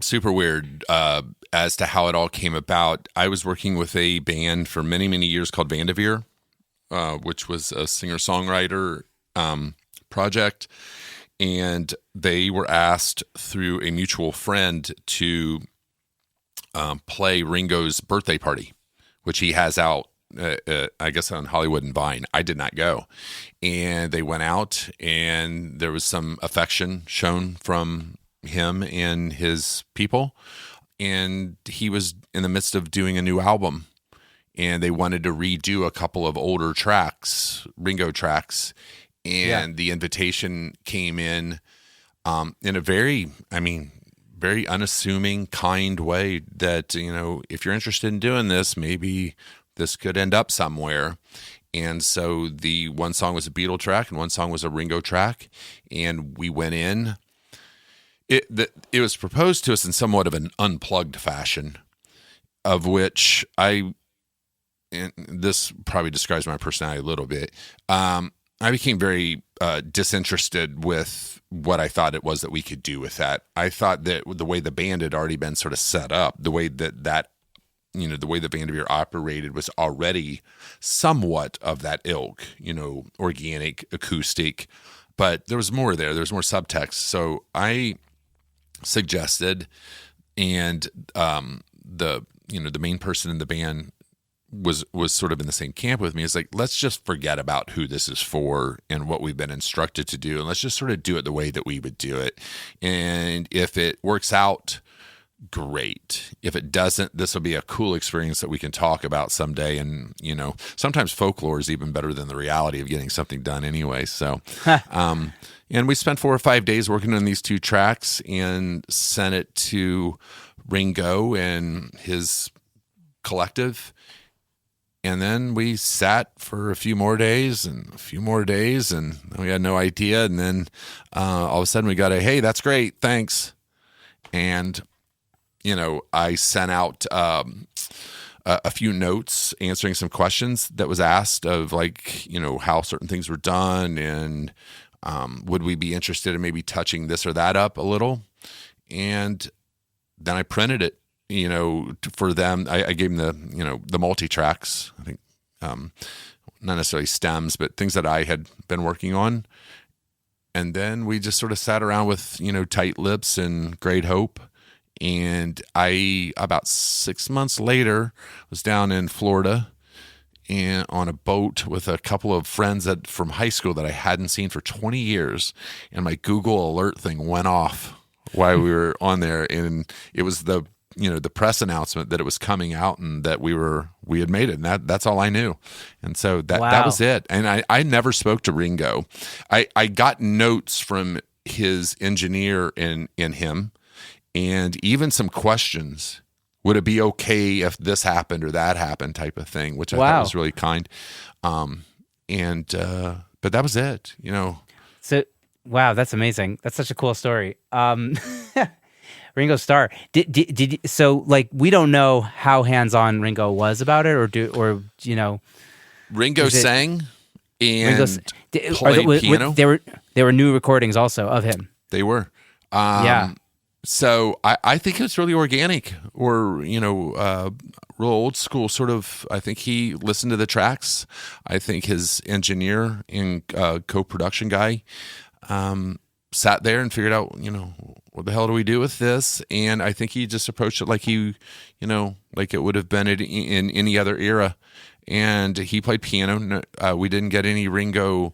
super weird as to how it all came about. I was working with a band for many, many years called Vanderveer, which was a singer-songwriter project. And they were asked through a mutual friend to play Ringo's birthday party, which he has out, I guess, on Hollywood and Vine. I did not go. And they went out, and there was some affection shown from him and his people. And he was in the midst of doing a new album. And they wanted to redo a couple of older tracks, Ringo tracks. And the invitation came in a very unassuming, kind way that, if you're interested in doing this, maybe this could end up somewhere. And so the one song was a Beatle track and one song was a Ringo track. And we went in. It was proposed to us in somewhat of an unplugged fashion, of which and this probably describes my personality a little bit. I became very disinterested with what I thought it was that we could do with that. I thought that the way the band had already been sort of set up, the way that the way the Vanderveer operated was already somewhat of that ilk, organic, acoustic, but there was more there. There was more subtext. So I suggested, and the main person in the band was sort of in the same camp with me. It's like, let's just forget about who this is for and what we've been instructed to do, and let's just sort of do it the way that we would do it. And if it works out, great. If it doesn't, this will be a cool experience that we can talk about someday. And sometimes folklore is even better than the reality of getting something done anyway. So and we spent 4 or 5 days working on these 2 tracks and sent it to Ringo and his collective. And then we sat for a few more days, and we had no idea. And then all of a sudden we got hey, that's great, thanks. And, I sent out a few notes answering some questions that was asked of, like, how certain things were done, and would we be interested in maybe touching this or that up a little. And then I printed it. For them, I gave them the multi-tracks, I think, not necessarily stems, but things that I had been working on. And then we just sort of sat around with, tight lips and great hope. And I, about 6 months later, was down in Florida and on a boat with a couple of friends from high school that I hadn't seen for 20 years. And my Google alert thing went off while we were on there. And it was the press announcement that it was coming out and that we had made it. And that's all I knew. And so that was it. And I never spoke to Ringo. I got notes from his engineer in him, and even some questions. Would it be okay if this happened or that happened, type of thing, which I thought was really kind. But that was it, So, wow, that's amazing. That's such a cool story. Ringo Starr. So we don't know how hands-on Ringo was about it, Ringo sang and played piano. There were new recordings also of him. They were. So I think it's really organic, or real old school sort of. I think he listened to the tracks. I think his engineer and co-production guy sat there and figured out, what the hell do we do with this? And I think he just approached it like like it would have been in any other era. And he played piano. We didn't get any Ringo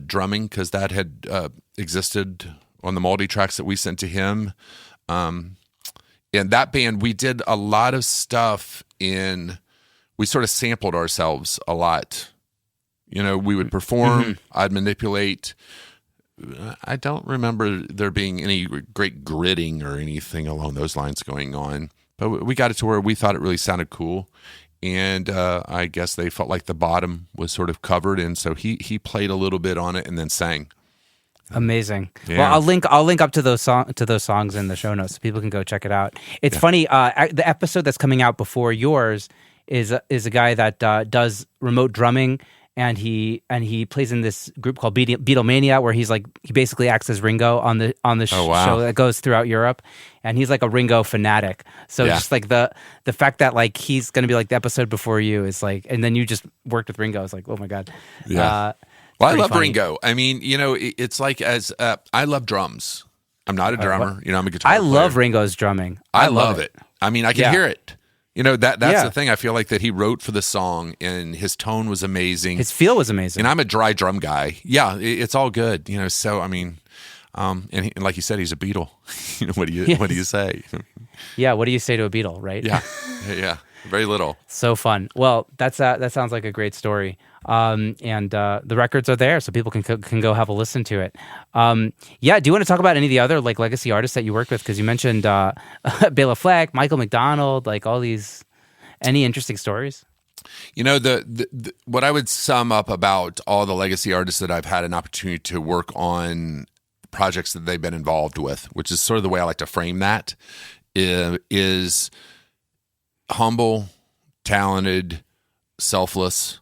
drumming because that had existed on the multi-tracks that we sent to him. And that band, we did a lot of stuff we sort of sampled ourselves a lot. We would perform, I'd manipulate. I don't remember there being any great gridding or anything along those lines going on, but we got it to where we thought it really sounded cool. And I guess they felt like the bottom was sort of covered. And so he played a little bit on it and then sang. Amazing. Yeah. Well, I'll link up to those songs in the show notes so people can go check it out. It's funny. The episode that's coming out before yours is a guy that does remote drumming and he plays in this group called Beatlemania, where he basically acts as Ringo on the Oh, wow. show that goes throughout Europe, and he's like a Ringo fanatic. So Yeah. just like the fact that like he's going to be like the episode before you is like, and then you just worked with Ringo. It's like, oh my god. Yeah. Well, I love funny. Ringo. I mean, it's like I love drums. I'm not a drummer. I'm a guitar I player. love Ringo's drumming. I love it. I mean, I can hear it. That's Yeah. the thing. I feel like that he wrote for the song, and his tone was amazing. His feel was amazing. And I'm a dry drum guy. Yeah, it's all good. So I mean, and like you said, he's a Beatle. What do you say? Yeah, what do you say to a Beatle, right? Yeah. Very little. So fun. Well, that sounds like a great story. And the records are there, so people can go have a listen to it. Yeah. Do you want to talk about any of the other like legacy artists that you worked with? Because you mentioned Bela Fleck, Michael McDonald, like all these. Any interesting stories? The what I would sum up about all the legacy artists that I've had an opportunity to work on projects that they've been involved with, which is sort of the way I like to frame that, is humble, talented, selfless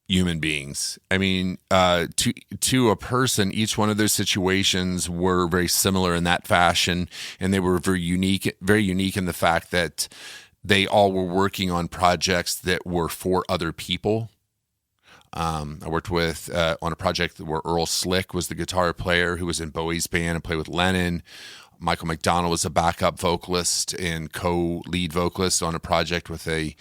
human beings. I mean, to a person, each one of those situations were very similar in that fashion, and they were very unique in the fact that they all were working on projects that were for other people. I worked with on a project where Earl Slick was the guitar player who was in Bowie's band and played with Lennon. Michael McDonald was a backup vocalist and co-lead vocalist on a project with a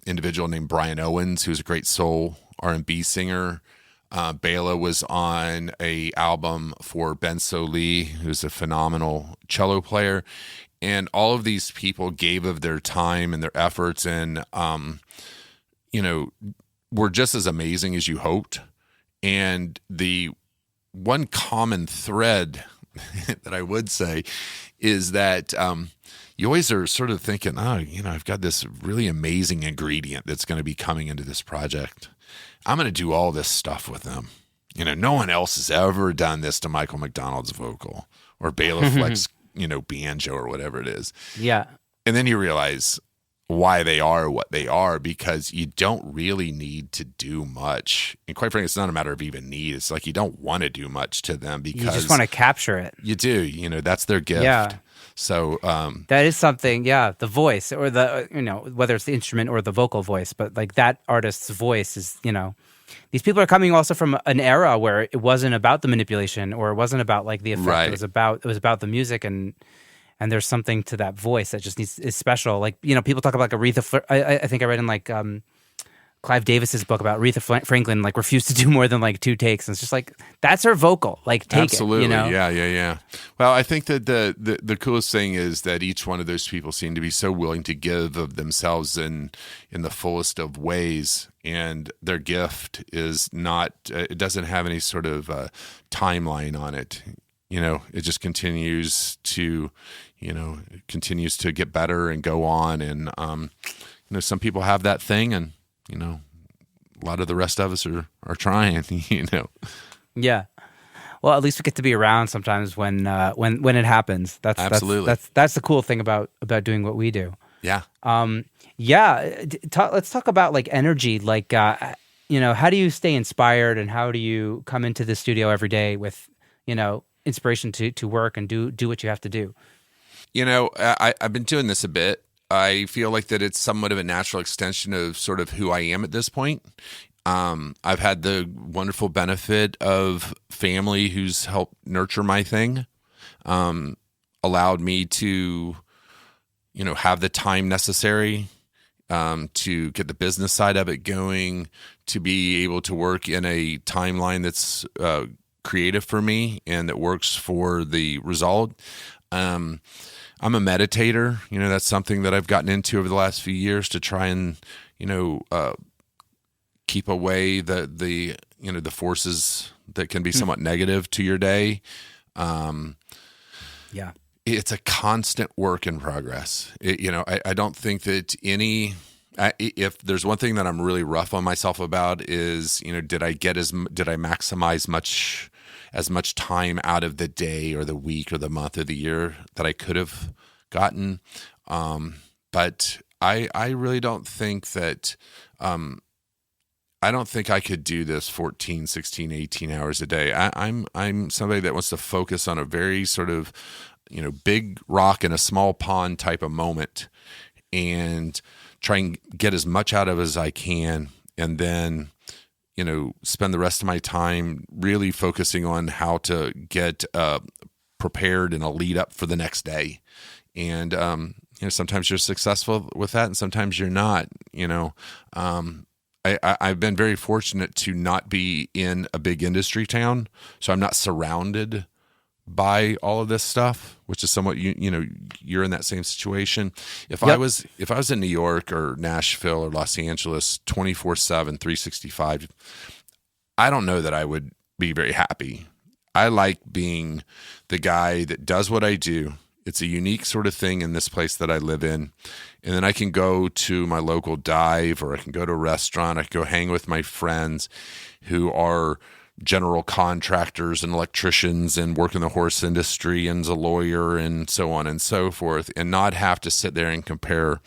individual named Brian Owens, who's a great soul R&B singer. Bela was on a album for Ben Sollee, who's a phenomenal cello player. And all of these people gave of their time and their efforts and, were just as amazing as you hoped. And the one common thread that I would say is that you always are sort of thinking, I've got this really amazing ingredient that's going to be coming into this project. I'm going to do all this stuff with them. No one else has ever done this to Michael McDonald's vocal or Bela Fleck's, banjo or whatever it is. Yeah. And then you realize why they are what they are, because you don't really need to do much. And quite frankly, it's not a matter of even need. It's like you don't want to do much to them because you just want to capture it. You do. That's their gift. Yeah. So that is something, the voice or the, whether it's the instrument or the vocal voice, but like that artist's voice is, these people are coming also from an era where it wasn't about the manipulation or it wasn't about like the effect. Right. It was about the music and there's something to that voice that just is special. Like, people talk about like Aretha, I think I read in like Clive Davis's book about Aretha Franklin, like refused to do more than like 2 takes. And it's just like, that's her vocal. Like, take Absolutely. it. Yeah. Well, I think that the coolest thing is that each one of those people seem to be so willing to give of themselves in the fullest of ways. And their gift is not, it doesn't have any sort of timeline on it. It just continues to get better and go on. And, some people have that thing and, a lot of the rest of us are trying, Yeah. Well, at least we get to be around sometimes when it happins. Absolutely. That's the cool thing about doing what we do. Yeah. Let's talk about like energy. Like, how do you stay inspired and how do you come into the studio every day with, inspiration to work and do what you have to do? I've been doing this a bit. I feel like that it's somewhat of a natural extension of sort of who I am at this point. I've had the wonderful benefit of family who's helped nurture my thing, allowed me to, have the time necessary to get the business side of it going, to be able to work in a timeline that's creative for me and that works for the result. I'm a meditator. That's something that I've gotten into over the last few years to try and, keep away the forces that can be somewhat negative to your day. Yeah. It's a constant work in progress. I don't think that if there's one thing that I'm really rough on myself about is, did I maximize as much time out of the day or the week or the month or the year that I could have gotten. But I really don't think that I don't think I could do this 14, 16, 18 hours a day. I'm somebody that wants to focus on a very sort of, big rock in a small pond type of moment and try and get as much out of it as I can. And then, spend the rest of my time really focusing on how to get prepared and a lead up for the next day. And, sometimes you're successful with that and sometimes you're not, I've been very fortunate to not be in a big industry town, so I'm not surrounded by all of this stuff, which is somewhat you're in that same situation. If I was in New York or Nashville or Los Angeles 24/7, 365, I don't know that I would be very happy. I like being the guy that does what I do. It's a unique sort of thing in this place that I live in. And then I can go to my local dive, or I can go to a restaurant. I can go hang with my friends who are general contractors and electricians and work in the horse industry and is a lawyer and so on and so forth, and not have to sit there and compare,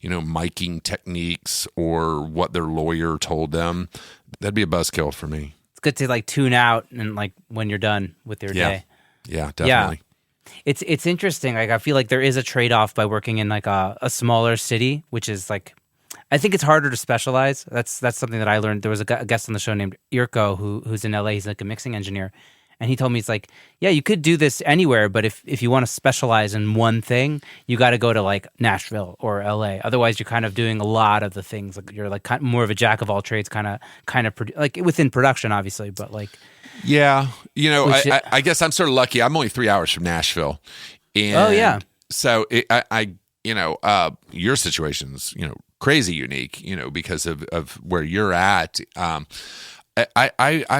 miking techniques or what their lawyer told them. That'd be a buzzkill for me. It's good to tune out and when you're done with your day. Yeah, definitely. Yeah. It's interesting. I feel like there is a trade-off by working in a smaller city, which is I think it's harder to specialize. That's something that I learned. There was a guest on the show named Irko who's in LA. He's a mixing engineer. And he told me, it's yeah, you could do this anywhere, but if you want to specialize in one thing, you got to go to Nashville or LA. Otherwise, you're kind of doing a lot of the things. You're more of a jack of all trades, kind of within production, obviously, but yeah, I guess I'm sort of lucky. I'm only 3 hours from Nashville. And oh yeah. So your situation's crazy unique, because of where you're at. I'm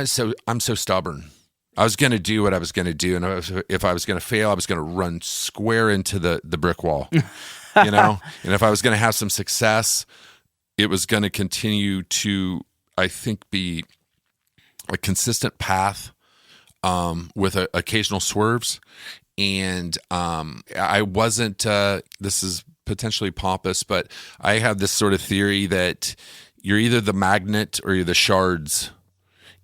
so stubborn. I was going to do what I was going to do, and if I was going to fail, I was going to run square into the brick wall, And if I was going to have some success, it was going to continue to, I think, be a consistent path with occasional swerves. And I wasn't, this is potentially pompous, but I have this sort of theory that you're either the magnet or you're the shards.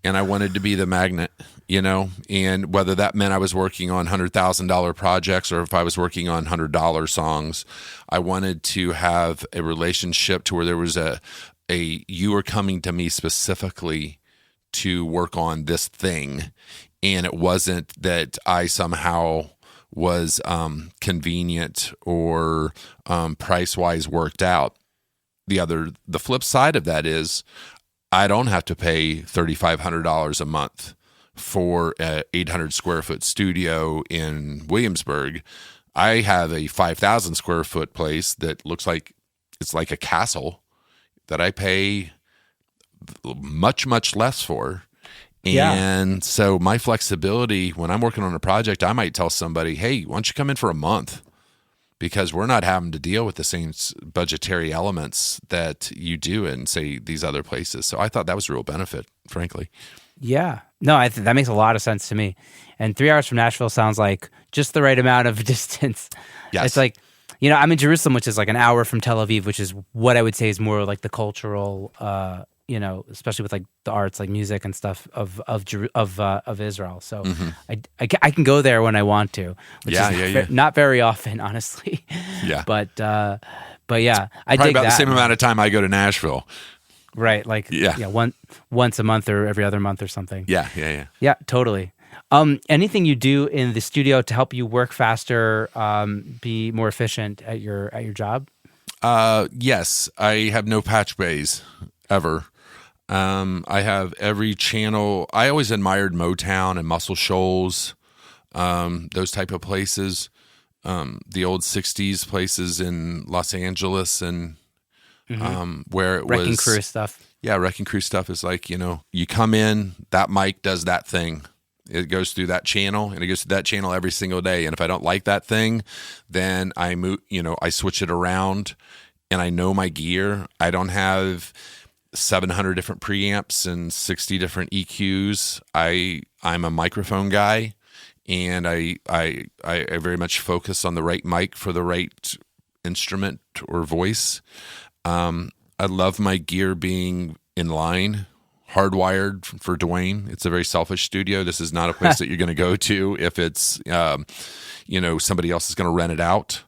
And I wanted to be the magnet, and whether that meant I was working on $100,000 projects or if I was working on $100 songs, I wanted to have a relationship to where there was you were coming to me specifically to work on this thing. And it wasn't that I somehow was convenient or price-wise worked out. The flip side of that is I don't have to pay $3,500 a month for an 800 square foot studio in Williamsburg. I have a 5,000 square foot place that looks like it's like a castle that I pay much, much less for. And so my flexibility, when I'm working on a project, I might tell somebody, hey, why don't you come in for a month? Because we're not having to deal with the same budgetary elements that you do in, say, these other places. So I thought that was a real benefit, frankly. Yeah. No, that makes a lot of sense to me. And 3 hours from Nashville sounds like just the right amount of distance. Yes. It's I'm in Jerusalem, which is an hour from Tel Aviv, which is what I would say is more the cultural, especially with the arts, music and stuff of Israel. So I can go there when I want to, which is not very often, honestly. Yeah. But yeah, I probably dig about that. the same amount of time I go to Nashville. Right. Once a month or every other month or something. Yeah. Yeah, totally. Anything you do in the studio to help you work faster, be more efficient at your job? Yes, I have no patch bays ever. I have every channel. I always admired Motown and Muscle Shoals, those type of places, the old 60s places in Los Angeles and where it Wrecking was Crew stuff. Yeah, Wrecking Crew stuff is you come in, that mic does that thing. It goes through that channel, and it goes through that channel every single day. And if I don't like that thing, then I move, I switch it around, and I know my gear. I don't have 700 different preamps and 60 different EQs. I'm a microphone guy, and I very much focus on the right mic for the right instrument or voice. I love my gear being in line hardwired for Duane. It's a very selfish studio. This is not a place that you're going to go to if it's, somebody else is going to rent it out.